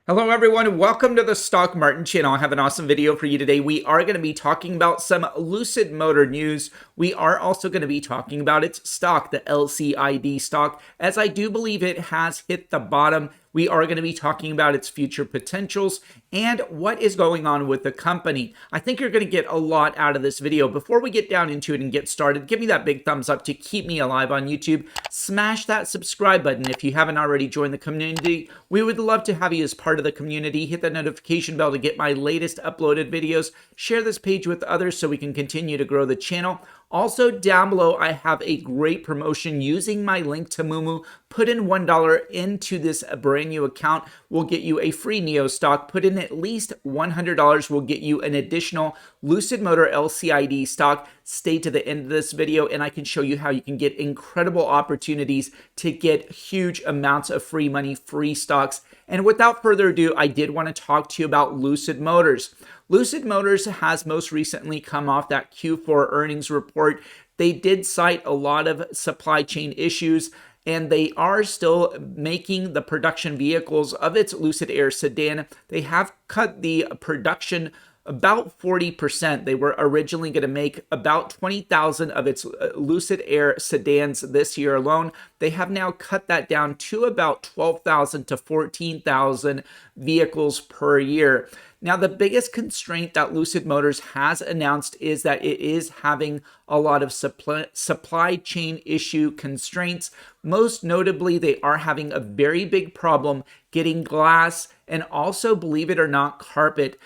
Hello everyone, welcome to the Stock Martin channel. I have an awesome video for you today. We are going to be talking about some Lucid Motor news. We are also going to be talking about its stock, the LCID stock, as I do believe it has hit the bottom. We are going to be talking about its future potentials and what is going on with the company. I think you're going to get a lot out of this video. Before we get down into it and get started, give me that big thumbs up to keep me alive on YouTube. Smash that subscribe button if you haven't already joined the community. We would love to have you as part of the community. Hit that notification bell to get my latest uploaded videos. Share this page with others so we can continue to grow the channel. Also, down below, I have a great promotion using my link to Moomoo. Put in $1 into this brand new account. We'll get you a free NEO stock. Put in at least $100. We'll get you an additional Lucid Motor LCID stock. Stay to the end of this video and I can show you how you can get incredible opportunities to get huge amounts of free money, free stocks. And without further ado, I did want to talk to you about Lucid Motors. Lucid Motors has most recently come off that Q4 earnings report. They did cite a lot of supply chain issues, and they are still making the production vehicles of its Lucid Air sedan. They have cut the production about 40%. They were originally going to make about 20,000 of its Lucid Air sedans this year alone. They have now cut that down to about 12,000 to 14,000 vehicles per year. Now, the biggest constraint that Lucid Motors has announced is that it is having a lot of supply chain issue constraints. Most notably, they are having a very big problem getting glass and also, believe it or not, carpet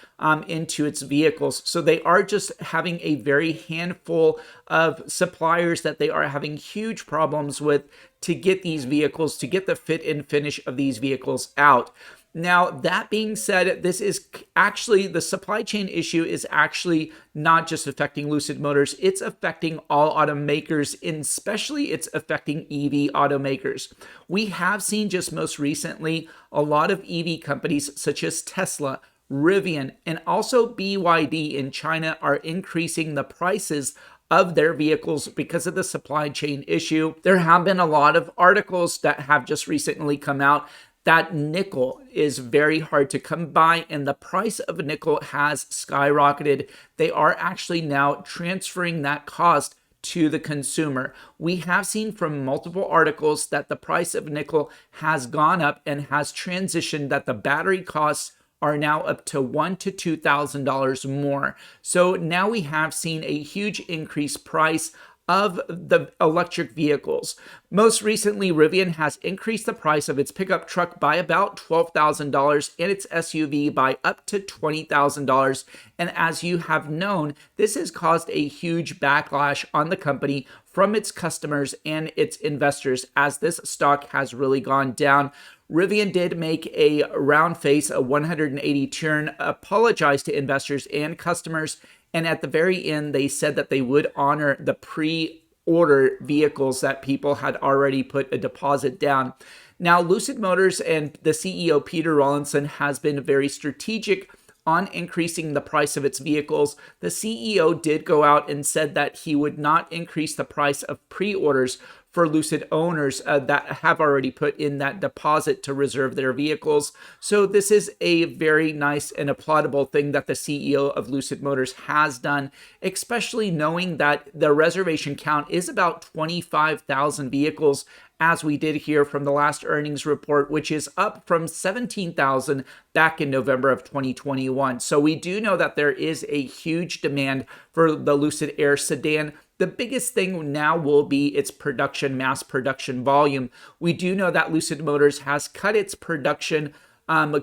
into its vehicles. So they are just having a very handful of suppliers that they are having huge problems with to get these vehicles, to get the fit and finish of these vehicles out. Now, that being said, this is actually, the supply chain issue is actually not just affecting Lucid Motors, it's affecting all automakers, and especially it's affecting EV automakers. We have seen just most recently a lot of EV companies such as Tesla, Rivian, and also BYD in China are increasing the prices of their vehicles because of the supply chain issue. There have been a lot of articles that have just recently come out that nickel is very hard to come by and the price of nickel has skyrocketed. They are actually now transferring that cost to the consumer. We have seen from multiple articles that the price of nickel has gone up and has transitioned, that the battery costs are now up to $1,000 to $2,000 more. So now we have seen a huge increased price of the electric vehicles. Most recently, Rivian has increased the price of its pickup truck by about $12,000 and its SUV by up to $20,000. And as you have known, this has caused a huge backlash on the company from its customers and its investors as this stock has really gone down. Rivian did make a round face, a 180 turn, apologize to investors and customers. And at the very end, they said that they would honor the pre-order vehicles that people had already put a deposit down. Now, Lucid Motors and the CEO, Peter Rawlinson, has been very strategic on increasing the price of its vehicles. The CEO did go out and said that he would not increase the price of pre-orders for Lucid owners that have already put in that deposit to reserve their vehicles. So this is a very nice and applaudable thing that the CEO of Lucid Motors has done, especially knowing that the reservation count is about 25,000 vehicles, as we did hear from the last earnings report, which is up from 17,000 back in November of 2021. So we do know that there is a huge demand for the Lucid Air sedan. The biggest thing now will be its production, mass production volume. We do know that Lucid Motors has cut its production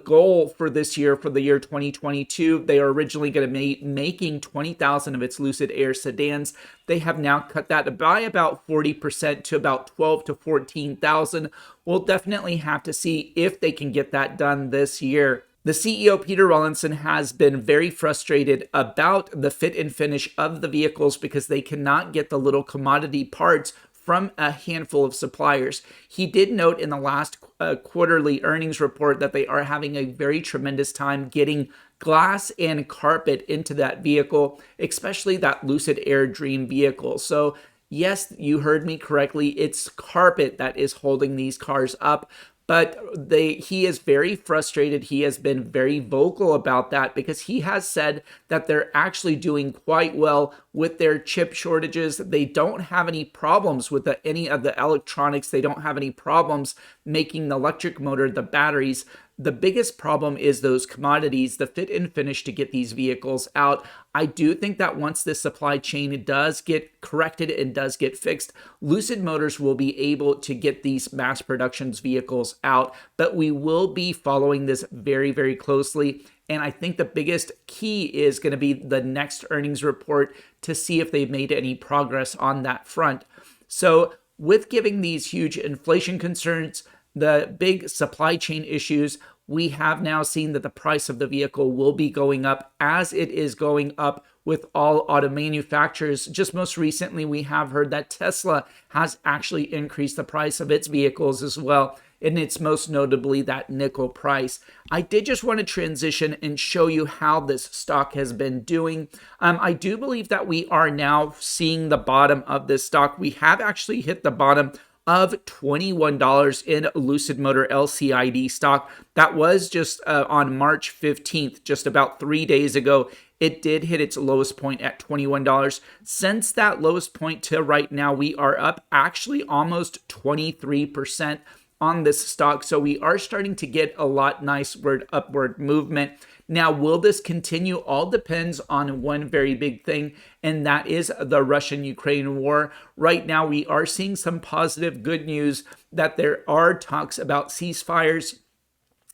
goal for this year, for the year 2022. They are originally going to be making 20,000 of its Lucid Air sedans. They have now cut that by about 40% to about 12 to 14,000. We'll definitely have to see if they can get that done this year. The CEO, Peter Rawlinson, has been very frustrated about the fit and finish of the vehicles because they cannot get the little commodity parts from a handful of suppliers. He did note in the last quarterly earnings report that they are having a very tremendous time getting glass and carpet into that vehicle, especially that Lucid Air Dream vehicle. So yes, you heard me correctly. It's carpet that is holding these cars up. but he is very frustrated. He has been very vocal about that because he has said that they're actually doing quite well with their chip shortages. They don't have any problems with any of the electronics. They don't have any problems making the electric motor, the batteries. The biggest problem is those commodities, the fit and finish to get these vehicles out. I do think that once this supply chain does get corrected and does get fixed, Lucid Motors will be able to get these mass production vehicles out. But we will be following this very, very closely. And I think the biggest key is going to be the next earnings report to see if they've made any progress on that front. So with giving these huge inflation concerns, the big supply chain issues, we have now seen that the price of the vehicle will be going up as it is going up with all auto manufacturers. Just most recently, we have heard that Tesla has actually increased the price of its vehicles as well, and it's most notably that nickel price. I did just want to transition and show you how this stock has been doing. I do believe that we are now seeing the bottom of this stock. We have actually hit the bottom of $21 in Lucid Motor LCID stock. That was just on March 15th, just about 3 days ago. It did hit its lowest point at $21. Since that lowest point to right now, we are up actually almost 23% on this stock. So we are starting to get a lot nice upward movement. Now, will this continue? All depends on one very big thing, and that is the Russian-Ukraine war. Right now, we are seeing some positive good news that there are talks about ceasefires.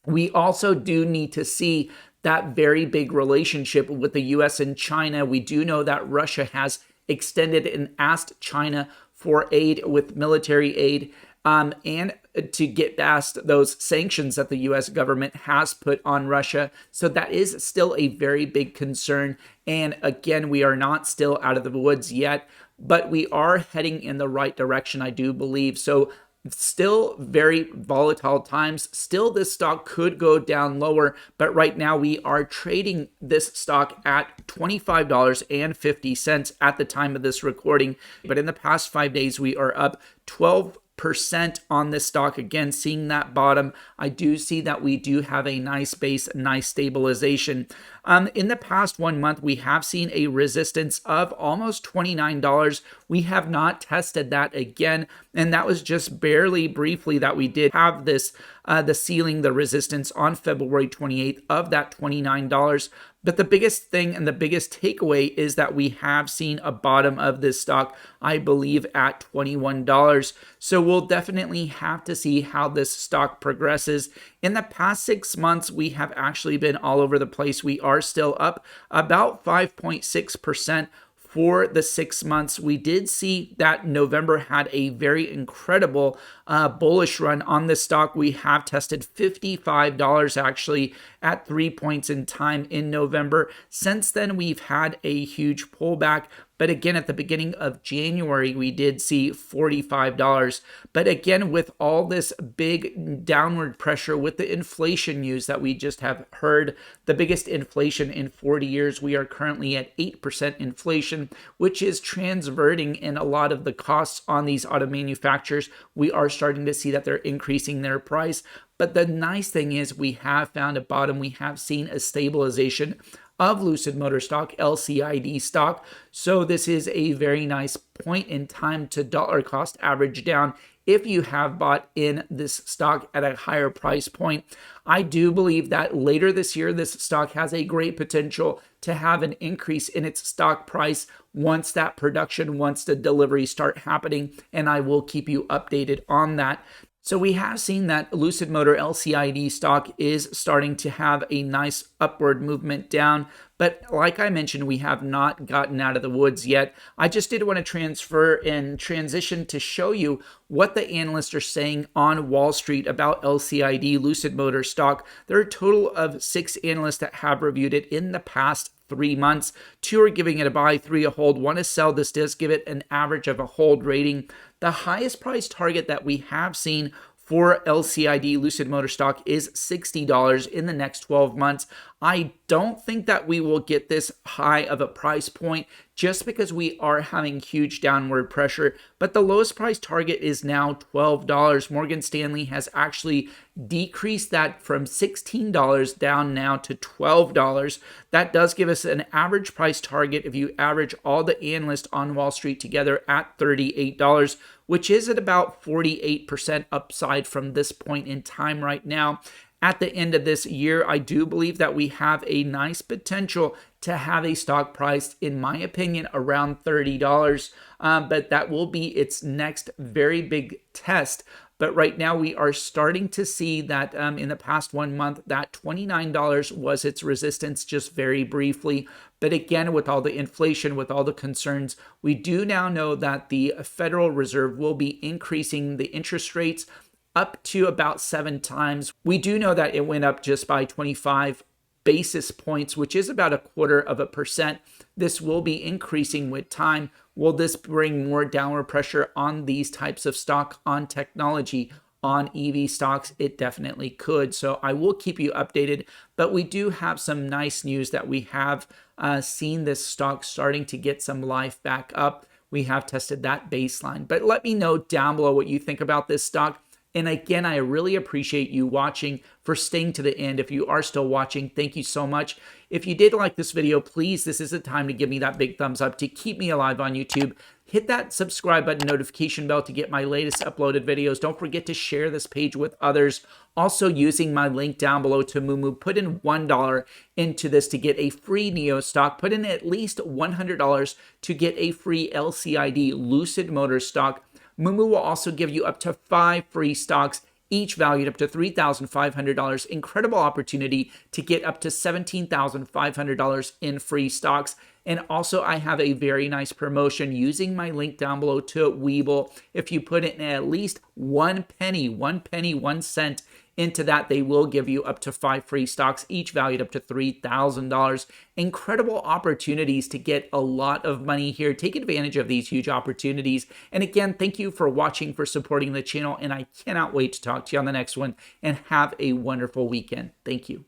We also do need to see that very big relationship with the U.S. and China. We do know that Russia has extended and asked China for aid with military aid, and to get past those sanctions that the U.S. government has put on Russia. So that is still a very big concern. And again, we are not still out of the woods yet, but we are heading in the right direction, I do believe. So still very volatile times. Still, this stock could go down lower, but right now we are trading this stock at $25.50 at the time of this recording. But in the past 5 days, we are up 12% on this stock. Again, seeing that bottom, I do see that we do have a nice base, nice stabilization. In the past 1 month, we have seen a resistance of almost $29. We have not tested that again, and that was just barely briefly that we did have this, the ceiling, the resistance on February 28th of that $29. But the biggest thing and the biggest takeaway is that we have seen a bottom of this stock, I believe, at $21. So we'll definitely have to see how this stock progresses. In the past 6 months, we have actually been all over the place. We are still up about 5.6%. For the 6 months. We did see that November had a very incredible bullish run on this stock. We have tested $55 actually at 3 points in time in November. Since then, we've had a huge pullback. But again, at the beginning of January, we did see $45. But again, with all this big downward pressure with the inflation news that we just have heard, the biggest inflation in 40 years, we are currently at 8% inflation, which is transverting in a lot of the costs on these auto manufacturers. We are starting to see that they're increasing their price. But the nice thing is we have found a bottom. We have seen a stabilization of Lucid Motor stock, LCID stock. So this is a very nice point in time to dollar cost average down if you have bought in this stock at a higher price point. I do believe that later this year, this stock has a great potential to have an increase in its stock price once that production, once the deliveries start happening, and I will keep you updated on that. So we have seen that Lucid Motor LCID stock is starting to have a nice upward movement down. But like I mentioned, we have not gotten out of the woods yet. I just did want to transfer and transition to show you what the analysts are saying on Wall Street about LCID, Lucid Motor stock. There are a total of 6 analysts that have reviewed it in the past 3 months. 2 are giving it a buy, 3 a hold. 1 is sell. This does give it an average of a hold rating. The highest price target that we have seen for LCID Lucid Motor stock is $60 in the next 12 months. I don't think that we will get this high of a price point just because we are having huge downward pressure, but the lowest price target is now $12. Morgan Stanley has actually decreased that from $16 down now to $12. That does give us an average price target if you average all the analysts on Wall Street together at $38, which is at about 48% upside from this point in time right now. At the end of this year, I do believe that we have a nice potential to have a stock price, in my opinion, around $30. But that will be its next very big test. But right now we are starting to see that in the past 1 month, that $29 was its resistance just very briefly. But again, with all the inflation, with all the concerns, we do now know that the Federal Reserve will be increasing the interest rates up to about 7 times. We do know that it went up just by 25 basis points, which is about 0.25%. This will be increasing with time. Will this bring more downward pressure on these types of stock, on technology, on EV stocks? It definitely could. So I will keep you updated, but we do have some nice news that we have seen this stock starting to get some life back up. We have tested that baseline, but let me know down below what you think about this stock. And again, I really appreciate you watching, for staying to the end. If you are still watching, thank you so much. If you did like this video, please, this is the time to give me that big thumbs up to keep me alive on YouTube. Hit that subscribe button, notification bell to get my latest uploaded videos. Don't forget to share this page with others. Also, using my link down below to Moomoo, put in $1 into this to get a free NEO stock. Put in at least $100 to get a free LCID Lucid Motors stock. Moomoo will also give you up to 5 free stocks, each valued up to $3,500. Incredible opportunity to get up to $17,500 in free stocks. And also, I have a very nice promotion using my link down below to Webull. If you put in at least 1 penny, 1 cent into that, they will give you up to 5 free stocks, each valued up to $3,000. Incredible opportunities to get a lot of money here. Take advantage of these huge opportunities. And again, thank you for watching, for supporting the channel, and I cannot wait to talk to you on the next one, and have a wonderful weekend. Thank you.